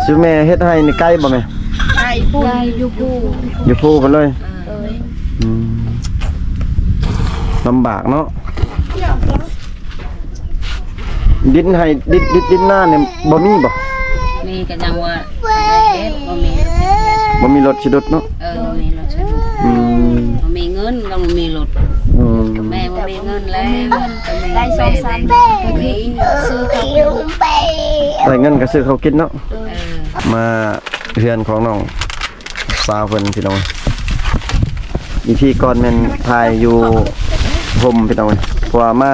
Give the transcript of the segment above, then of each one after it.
ซื้อแม่เฮ็ดให้นี่ใกล้บ่แม่ ไก่ปูอยู่ปู อยู่ภูเพิ่นเลย เอ้ย ลำบากเนาะดินให้ดินหน้าเนี่ยบ่มีบ่ มีก็จังว่าเฮ็ดบ่มีรถสิดุดเนาะ มีรถใช้บ่มีเงินก็มีรถแม่บ่มีเงินแล้วได้2-3ปีซื้อข้าว ได้เงินก็ซื้อข้าวกินเนาะมาเฮือนของน้องสาวเพิ่นพี่น้องอีพี่ก่อนแม่นถ่ายอยู่ห่มพี่น้องเพราะว่ามา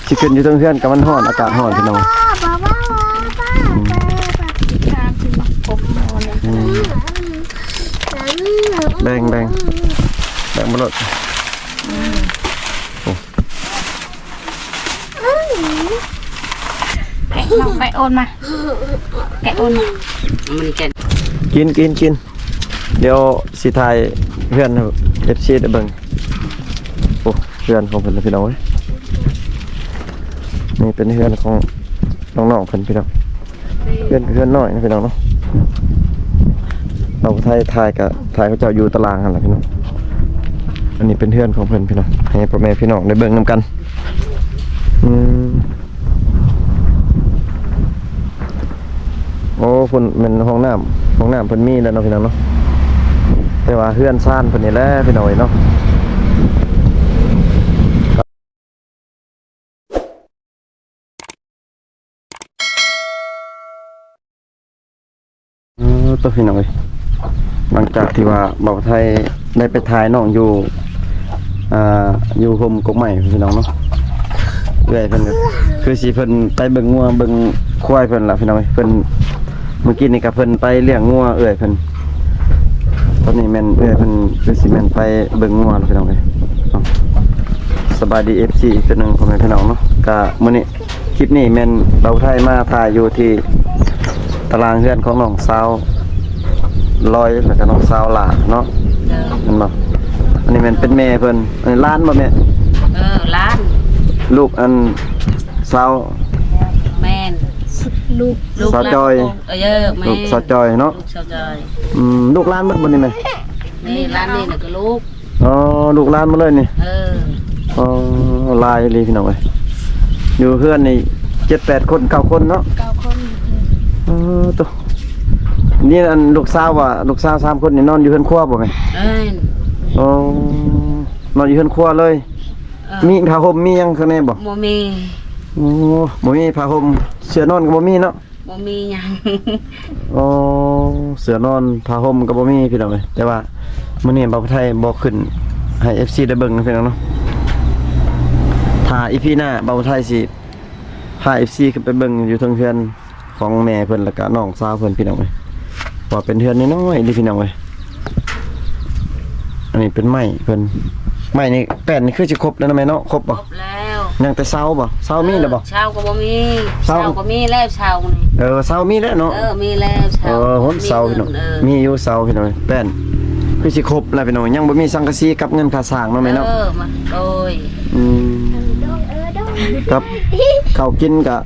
สิขึ้นอยู่เทิงเฮือนก็มันร้อนอากาศร้อนพี่น้องแบ่งบ่ลดแกะลองไปโอนมาแกะโอนมามันแก่กินเดี๋ยวสิถ่ายเพื่อน FC ได้เบิ่งโอ้เพื่อนของเพิ่นพี่น้องเอ้ยนี่เป็นเพื่อนของน้องๆเพิ่นพี่น้องเพื่อนน้อยนะพี่น้องเนาะเราถ่ายเขาเจ้าอยู่ตารางหั่นล่ะพี่น้องอันนี้เป็นเพื่อนของเพิ่นพี่น้องให้พ่อแม่พี่น้องได้เบิ่งนํกันโอ้เพิ่นเป็นห้องน้ำเพิ่นมีแล้วเนาะพี่น้องเนาะแต่ว่าเฮือนซ่านเพิ่นนี่แหละพี่น้องเนาะตัวพี่น้องหลังจากที่ว่าบ่าวไทยได้ไปถ่ายน้องอยู่ห่มกกใหม่พี่น้องเนาะเอื้อยเพิ่นก็คือสิเพิ่นไปเบิ่งงัวเบิ่งควายเพิ่นล่ะพี่น้องเพิ่นเมื่อกี้นี่ก็เพิ่นไปเลี้ยงงัวเอื้อยเพิ่นตอนนี้แม่นเอื้อยเพิ่นคือสิแม่นไปเบิ่งงัวแล้วพี่น้องสบายดี FC อีกตัวนึงพ่อแม่พี่น้องเนาะก็มื้อนี้คลิปนี้แม่นบ่าวไทยมาถ่ายอยู่ที่ตารางเฮือนของน้องสาวลอยแล้วก็น้องสาวหลาเนาะเห็นบ่อันนี้แม่นเป็นแม่เพิ่นอันนี้ล้านบ่แม่ล้านลูกอันสาวแม่นลูกสาวจอยแม่ลูกสาวจอยเนาะลูกสาวจอยลูกล้านหมดบ่นี่แม่นี่ล้านนี่น่ะก็ลูกลูกล้านมาเลยนี่ลายเลยพี่น้องเอ้ยอยู่เพื่อนนี่7-8 คน9 คนเนาะ9 คนตัวนี่อันลูกสาว3 คนนี่นอนอยู่เฮือนครัวบ่แม่นอนอยู่เฮือนครัวเลยมีผ้าห่มมีหยังข้างในบ่มีบ่มีผ้าห่มเสื้อนอนก็บ่มีเนาะบ่มีหยังเสื้อนอนผ้าห่มก็บ่มีพี่น้องเอ้ยแต่ว่ามื้อนี้บ่าวไทยบ่ขึ้นให้ FC ได้เบิ่งนะพี่น้องเนาะถ้า EP หน้าบ่าวไทยสิพา FC ขึ้นไปเบิ่งอยู่เทิงเฮือนของแม่เพิ่นแล้วก็น้องสาวเพิ่นพี่น้องเอ้ยว่าเป็นเฮือนน้อยๆนี่พี่น้องเอ้ยอันนี้เป็นไม้เพิ่นไม้นี่แป้นนี่คือสิครบแล้วนะแม่เนาะครบบ่แล้วยังแต่เสาบ่เสามีแล้วบ่เสาก็บ่มีเสาก็มีแล้วเสานี่เสามีแล้วเนาะมีแล้วเสาหนเสาพี่น้องมีอยู่เสาพี่น้องแป้นคือสิครบแล้วพี่น้องยังบ่มีสังกะสีกับเงินค่าสร้างเนาะแม่เนาะมาโดยครับข้าวกินก็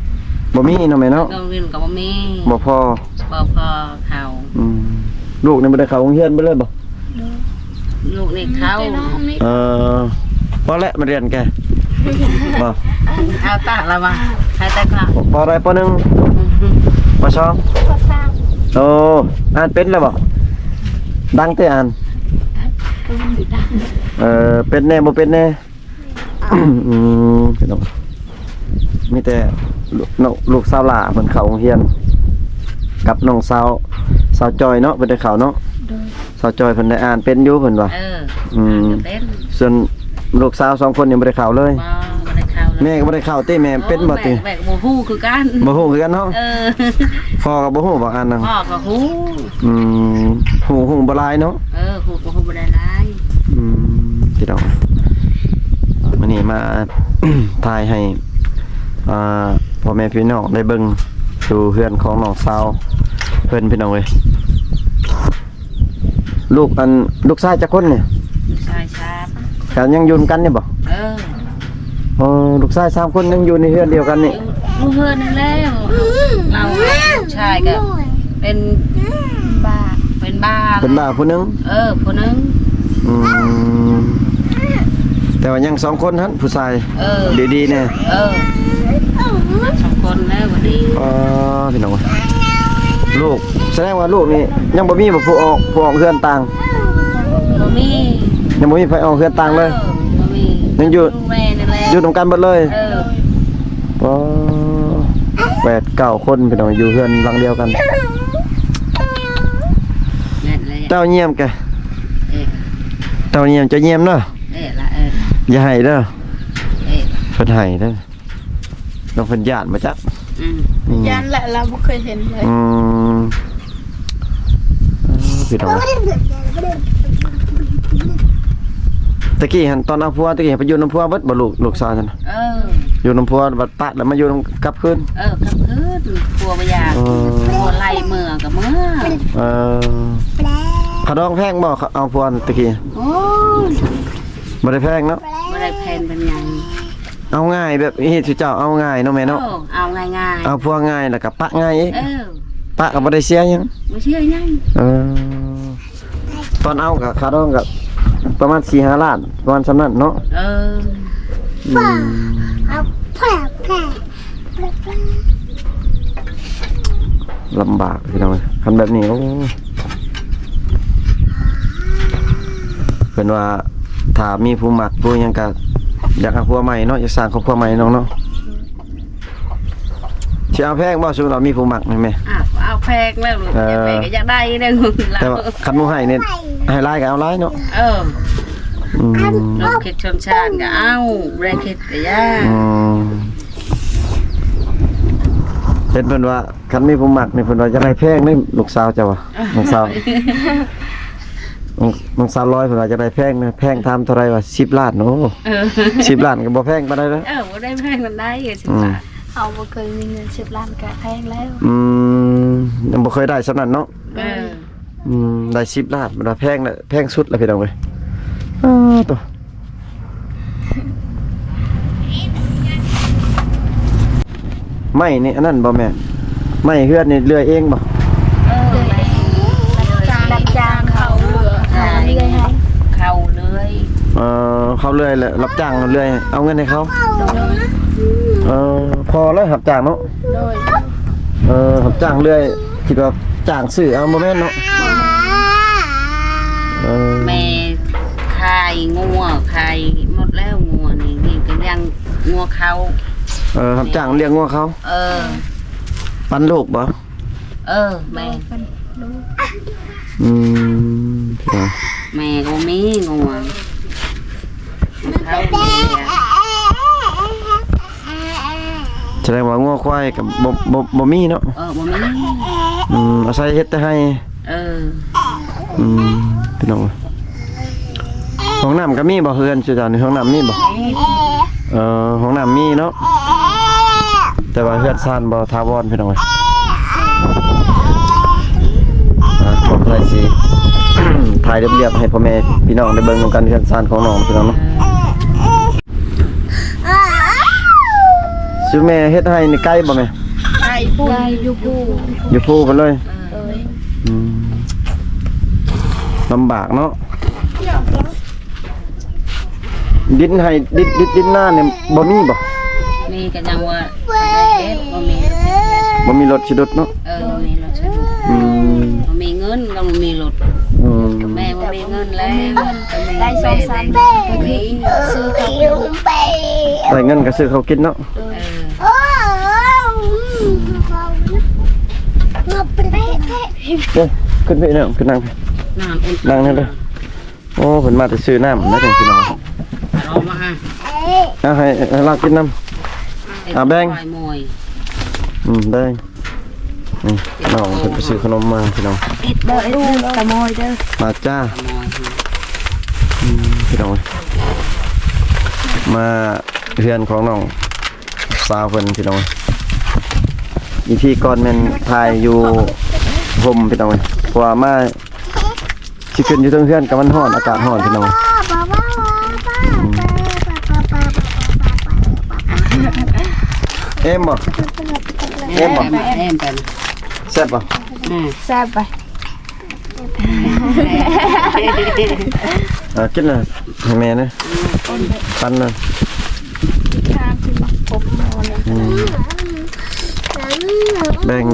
บ่มีเนาะแม่เนาะกินก็บ่มีบ่พอข้าวลูกนี่บ่ได้เข้าโรงเรียนบ่เลยบ่ลูกนี่เข้าพอแล้วมาเรียนแกบ่เอาตาละว่าให้ตาค่ะปออะไรปอ1ปอ2ปอ3อ่านเป็นแล้วบ่ดังแต่อ่านเป็นแน่บ่เป็นแน่พี่น้องมีแต่ลูกสาวหล่าเพิ่นเข้าโรงเรียนกับน้องสาวจอยเนาะเพิ่นได้เข้าเนาะสาวจอยเพิ่นได้อ่านเป็นอยู่เพิ่นว่าเป็นส่วนลูกสาว2 คนยังบ่ได้เข้าเลยบ่ได้เข้าแม่ก็บ่ได้เข้าติแม่เป็นบ่ติแม่บ่ฮู้คือกันเนาะพ่อก็บ่ฮู้บ่อ่านนำพ่อก็ฮู้ฮู้บ่หลายเนาะฮู้ก็ฮู้บ่ได้หลายพี่น้องมื้อนี้มาถ่ายให้พ่อแม่พี่น้องได้เบิ่งดูเฮือนของน้องสาวเพิ่นพี่น้องเอ้ยลูกชายจักคนเนี่ยลูกชาย3กันยังอยู่กันนี่บ่ลูกชาย3 คนยังอยู่ในเฮือนเดียวกันนี่อยู่เฮือนนั่นแล้วเราลูกชายก็ เป็นบ้าเป็นบ้า เป็นบ้าผู้หนึง ผู้นึง แต่ว่ายัง2คนหั่นผู้ชาย ดีๆแน่ 2 คนแล้วบ่ดี พี่น้องลูกแสดงว่าลูกนี่ยังบ่มีบ่ผู้ออกเฮือนต่าง บ่มี ยังบ่มีไผออกเฮือนต่างเลย บ่มี ยังอยู่ แม่นั่นแหละ อยู่ตรงกันหมดเลย8 9คนพี่น้องอยู่เฮือนหลังเดียวกัน นั่นแหละ เจ้าเยี่ยมแกเจ้าเยี่ยมจะเยี่ยมเนาะ ละอย่าให้เด้อ เ เพิ่นให้เด้อน้องเพิ่นญาติมาจัก ยันแหละเราไม่เคยเห็นเลย พี่น้องตะกี้หันตอนเอาผัวตะกี้ไปอยู่น้ำผัวเบิดบ่ลูกสาวซั่นน่ะอยู่น้ำผัวบัดปะแล้วมาอยู่น้ำกลับคืนกลับคืนกลัวบ่อยากกลัวไล่เมื่อกับเมื่อขาดองแพงบ่เอาผัวตะกี้โอ้บ่ได้แพงเนาะบ่ได้แพงเป็นหยังเอาง่ายแบบเฮ็ดสิเจ้าเอาง่ายเนาะแม่เนาะเอาง่ายๆเอาผัวง่ายแล้วก็ปะง่ายอีกปะก็บ่ได้เสียหยังบ่เสียหยังตอนเอาก็ขาดองก็ประมาณ 4-5 ล้านประมาณซำนั้นเนาะลำบากพี่น้องคันแบบนี้โอ้เพิ่นว่าถ้ามีผู้มักผู้หยังก็อยากหาผัวใหม่เนาะอยากสร้างครอบครัวใหม่น้องเนาะสิเอาแพงบ่สมมุติเรามีผู้มักแม่แม่เอาแพงแล้วลูกแม่ก็อยากได้นึงแต่ว่าคันบ่ให้นี่ให้หลายก็เอาหลายเนาะลูกคิดชนชาติก็เอาแรงคิดก็ยากเพิ่นว่าคันมีผู้มักนี่เพิ่นว่าจะได้แพงนี่ลูกสาวเจ้าว่ะลูกสาวน้องสาวร้อยเพิ่นว่าจะได้แพงนะแพงทำเท่าไหร่ว่า10 ล้านโอ้10 ล้านก็บ่แพงปานใดเด้อบ่ได้แพงปานใด10 ล้านเอาบ่เคยมีเงิน10 ล้านก็แพงแล้วยังบ่เคยได้ซำนั้นเนาะได้10 ล้านมันว่าแพงน่ะแพงสุดแล้วพี่น้องเอ้ยตัวไม่นี่อันนั้นบ่แม่ไม่เฮือนนี่เลื่อยเองบ่รับจ้างเขาเลื่อยให้เขาเลื่อยเขาเลื่อยแหละรับจ้างเลื่อยเอาเงินให้เขาพอแล้วรับจ้างเนาะรับจ้างเลื่อยคิดว่าจ้างซื้อเอาบ่แม่นเนาะแม่ขายงัวขายหมดแล้วงัวนี่ก็ยังงัวเขารับจ้างเลี้ยงงัวเขาปันลูกบ่แม่แม่ก็มีงัวเขาแสดงว่างัวควายกับบ่มีเนาะบ่มีอาศัยเฮ็ดแต่ให้พี่น้องห้องน้ำก็มีบ่เฮือนเจ้านี่ห้องน้ำมีบ่ห้องน้ำมีเนาะแต่ว่าเฮือนซ่านบ่ถาวรพี่น้องผมไทยสิถ่ายเรียบๆให้พ่อแม่พี่น้องได้เบิ่งกันเฮือนซ่านของน้องพี่น้องเนาะสิแม่เฮ็ดให้นี่ไกลบ่แม่ไกลพุ่นอยู่ภูไปเลยลำบากเนาะดินให้ดินหน้าเนี่ยบ่มีบ่มีก็ยังว่าเฮ็ดบ่มีรถสิดุดเนาะมีรถสิดุดบ่มีเงินก็บ่มีรถแม่บ่มีเงินแล้วได้2-3ก็มีซื้อข้าวได้เงินก็ซื้อข้าวกินเนาะขึ้นไปเนาะขึ้นนั่งนั่นเลยโอ้เพิ่นมาแต่ซื้อน้ำนะจังพี่น้องเอามาให้เรากินน้ำแบงแบงน้องเพิ่นไปซื้อขนมมาพี่น้องเด้อตะมอยเด้อมาจ้าพี่น้องมาเพื่อนของน้องสาวเพิ่นพี่น้องอีพี่ก่อนแม่นทายอยู่ห่มพี่น้องเพราะว่ามาสิขึ้นอยู่เทิงเพื่อนกับมันร้อนอากาศร้อนพี่น้องเอ็มบ่เอ็มกัน แซ่บป่ะ แซ่บไป กินเลยให้แม่นะปันเลย ข้ามที่มาพบนอนเลย แบ่งม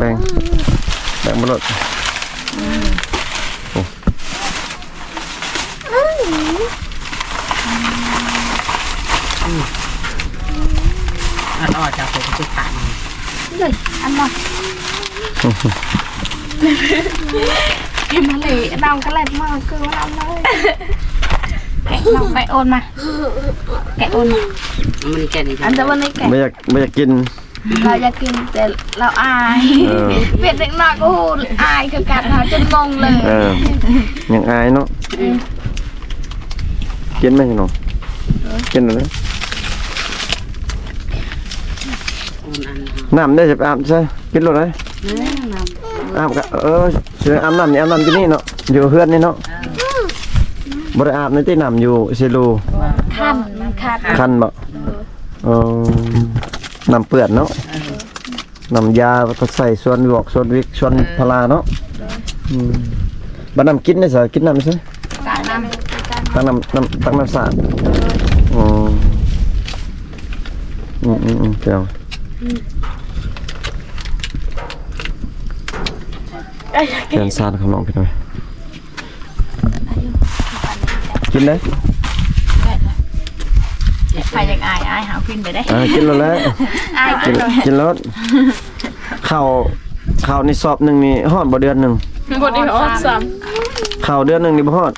าเลย ออกจากผมจะตัน เลยอันนั้นกินมาเลยน้องก็เล่นมากคือว่าน้องแกะน้องไปโอนมาแกะโอนมา มันจะนี่ อันแต่วันนี้แกะ ไม่อยากกิน เราอยากกินแต่เราอายเวียดเด็กน้อยก็หูอายคือการหาจนงงเลย ยังอายเนาะกินไหมพี่น้องกินเลยน้ำได้จะอาบใช่กินเลยอาบก็เชื่ออาบน้ำนี่อาบน้ำที่นี่เนาะอยู่เพื่อนนี่เนาะบริอาบในที่น้ำอยู่เซลู คันขาด คันบ่น้ำเปื่อนเนาะน้ำยาก็ใส่ส่วนหลวกส่วนวิกส่วนพลาเนาะบ้านน้ำกินได้สิกินน้ำใช่ กาน้ำ ตั้งน้ำสาดเจ้าเกินซาดของน้องพี่หน่อยกินเลย ใครอยากอายหากินไปได้ กินแล้วแหละ อาย กินแล้วข้าวในสอบหนึ่งนี่ฮอดบ่เดือนหนึ่ง บดอีออดซ้ ข้าวเดือนหนึ่งนี่บ่ฮอด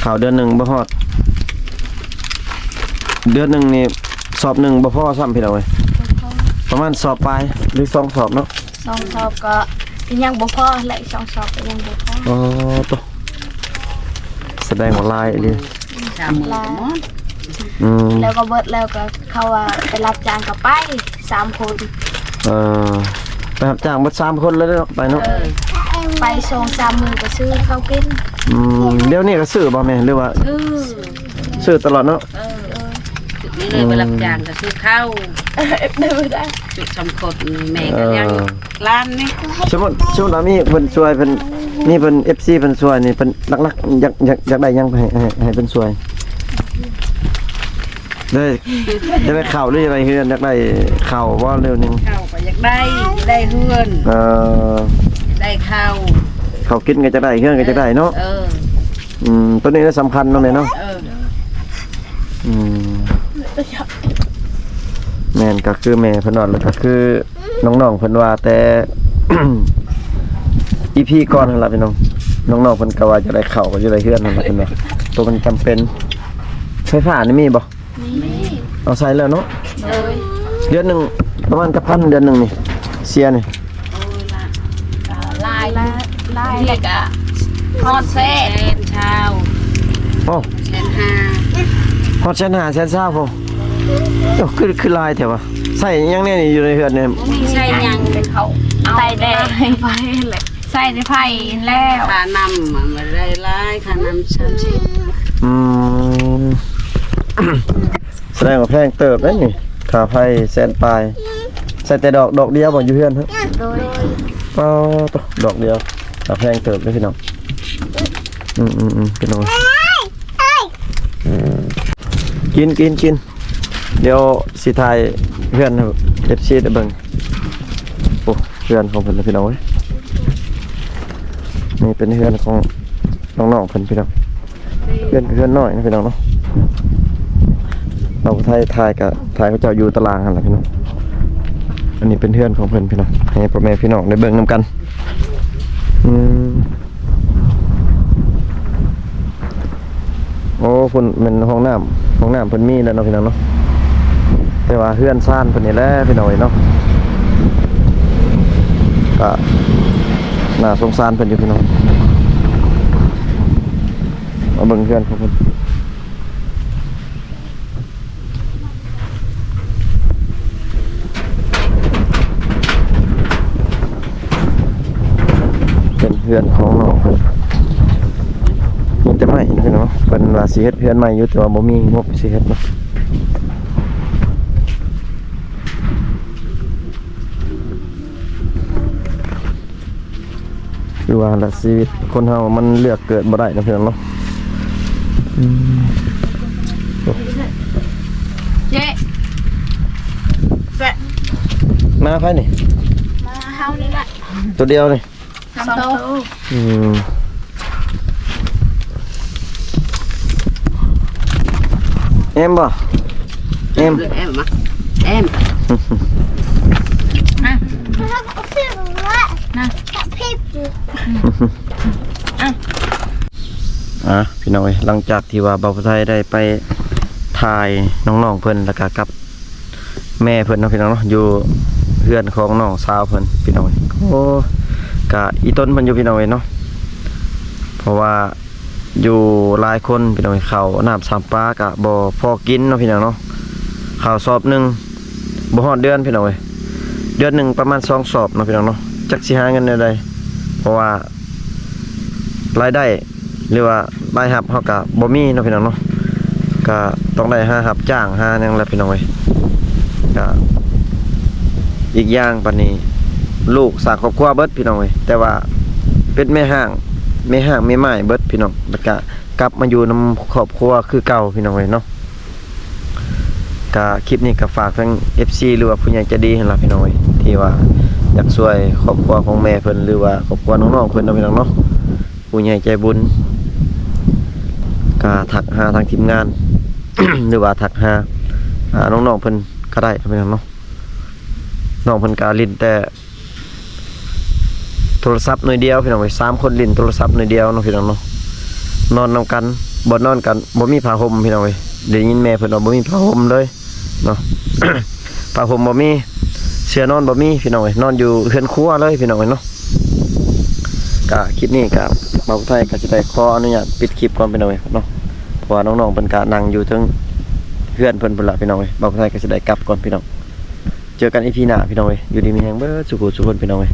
ข้าวเดือนหนึ่งบ่ฮอดเดือนหนึ่งนี่สอบหนึ่งบ่พอซ้ำพี่น้องเว้ยประมาณสอบปลายหรือ2 สอบเนาะ 2 สอบก็ยังบ่พอและ2 สอบก็ยังบ่พอ ตัวแสดงว่าลายเลย ชามือหมด แล้วก็เบิดแล้วก็เขาว่าไปรับจ้างก็ไป3 คน ไปรับจ้างหมด3 คนเลยเนาะไปเนาะ ไปส่ง3 มื้อก็ซื้อข้าวกิน เดี๋ยวนี้ก็ซื้อบ่แม่หรือว่าซื้อตลอดเนาะ นี่เลยไปรับจ้างก็ซื้อข้าว ดูได้ จุดสำคัญแม่ก็ยังร้านนี่ สมมุติว่ามีเพิ่นช่วยเพิ่นนี่เพิ่น FC เพิ่นช่วยนี่เพิ่นหลักๆอยากได้หยังให้เพิ่นช่วยได้ข่าวหรืออะไรเฮือนอยากได้ข่าวว่าเร็วนึง ข้าวก็อยากได้เฮือนได้ข้าว เขากินก็จะได้เฮือนก็จะได้เนาะตัวนี้สำคัญเนาะแม่เนาะแม่นก็คือแม่เพิ่นว่าแล้วก็คือน้องๆเพิ่นว่าแต่ EP ก่อนนั่นล่ะพี่น้องน้องๆเพิ่นก็ว่าจะได้เข้าก็จะได้เฮือนนั่นล่ะเพิ่นว่าตัวมันจำเป็นไฟฟ้านี่มีบ่เอาใส่แล้วเนาะเดือนหนึงประมาณ1,000เดือนหนึงนี่เสียนี่ ลายแล้วก็ฮอดเซ่ แสนเช้า โอ้ แสนห้า ฮอดแสนห้าแสน20พุ่นโอ้คือลายแท้ว่ะใส่หยังแน่นี่อยู่ในเฮือนเนี่ย ไม่ใช่ยัง เขาใส่แดงไปเลยใส่ในไผ่แล้ว ค่านำมันได้หลายค่านำ30 แสดงว่าแพงเติบแล้วนี่ค่าไฟแสนปลายใส่แต่ดอกเดียวบ่อยู่เฮือนฮะ โดย ดอกเดียวค่าแพงเติบเลยพี่น้องพี่น้องกินเดี๋ยวสิถ่ายเพื่อนเอฟซีได้เบิ่งโอ้เพื่อนของเพิ่นพี่น้องเว้ยนี่เป็นเพื่อนของน้องๆเพิ่นพี่น้องเพื่อนน้อยนะพี่น้องเนาะเราถ่ายกับเขาเจ้าอยู่ตารางหั่นล่ะพี่น้องอันนี้เป็นเพื่อนของเพิ่นพี่น้องให้พ่อแม่พี่น้องได้เบิ่งนํกันโอ้เพิ่นเป็นห้องน้ำเพิ่นมีแล้วเนาะพี่น้องเนาะแต่ว่าเฮือนซ่านเพิ่นนี่แหละพี่น้องเนาะก็น่าสงสารเพิ่นอยู่พี่น้องมาเบิ่งเฮือนของเพิ่นเป็นเฮือนของน้องเพิ่นมีแต่ไม้พี่น้องเพิ่นว่าสิเฮ็ดเฮือนใหม่อยู่แต่ว่าบ่มีงบสิเฮ็ดเนาะ หรือว่าละชีวิตคนเฮามันเลือกเกิดบ่ได้นะพี่น้องเนาะ เจ๊แปะ มาไผนี่ มาเฮานี่แหละ ตัวเดียวนี่ สองโต เอ็มบ่เอ็ม em mà em นะ พี่น้องเอ้ยหลังจากที่ว่าบ่าวผู้ไทยได้ไปถ่ายน้องๆเพิ่นแล้วก็กับแม่เพิ่นเนาะพี่น้องเนาะอยู่เพื่อนของน้องสาวเพิ่นพี่น้องเอ้ยโอ้กะอีต้นเพิ่นอยู่พี่น้องเอ้ยเนาะเพราะว่าอยู่หลายคนพี่น้องเอ้ยข้าวน้ำ3ปลาก็บ่พอกินเนาะพี่น้องเนาะข้าวสอบหนึงบ่ฮอดเดือนพี่น้องเอ้ยเดือนหนึงประมาณ2สอบเนาะพี่น้องเนาะจักสิหาเงินได้ใดเพราะว่ารายได้หรือว่ารายรับเฮาก็บ่มีเนาะพี่น้องเนาะก็ต้องได้หารับจ้างหาหยังแหละพี่น้องเอ้ยก็อีกอย่างปานนี้ลูกสร้างครอบครัวเบิดพี่น้องเอ้ยแต่ว่าเป็นแม่ห้างแม่ไม้เบิดพี่น้องแล้วก็กลับมาอยู่นำครอบครัวคือเก่าพี่น้องเอ้ยเนาะก็คลิปนี้ก็ฝากทั้ง FC หรือว่าผู้ใหญ่ใจดีหั่นล่ะพี่น้องเอ้ยที่ว่าอยากช่วยครอบครัวของแม่เพิ่นหรือว่าครอบครัวน้องๆเพิ่นเนาะพี่น้องเนาะผู้ใหญ่ใจบุญก็ทักหาทางทีมงาน หรือว่าทักหาน้องๆเพิ่นก็ได้พี่น้องเนาะน้องเพิ่นก็ลิ้นแต่โทรศัพท์หน่อยเดียวพี่น้องเอ้ย3คนลิ้นโทรศัพท์หน่อยเดียวเนาะพี่น้องเนาะนอนนำกันบ่นอนกันบ่มีผ้าห่มพี่น้องเอ้ยได้ยินแม่เพิ่นว่าบ่มีผ้าห่มเลยเนาะ ผ้าห่มบ่มีเสื้อนอนบ่มีพี่น้องเอ้ยนอนอยู่เรือนครัวเลยพี่น้องเอ้ยเนาะก็คลิปนี้ก็บ่าวไทยก็สิได้ขออนุญาตปิดคลิปก่อนพี่น้องเอ้ยเนาะเพราะว่าน้องๆเพิ่นก็นั่งอยู่ถึงเพื่อนเพิ่นพุ่นล่ะพี่น้องเอ้ยบ่าวไทยก็สิได้กลับก่อนพี่น้องเจอกันอีพีหน้าพี่น้องเอ้ยอยู่ดีมีแรงเบิดสุขสุขคนพี่น้องเอ้ย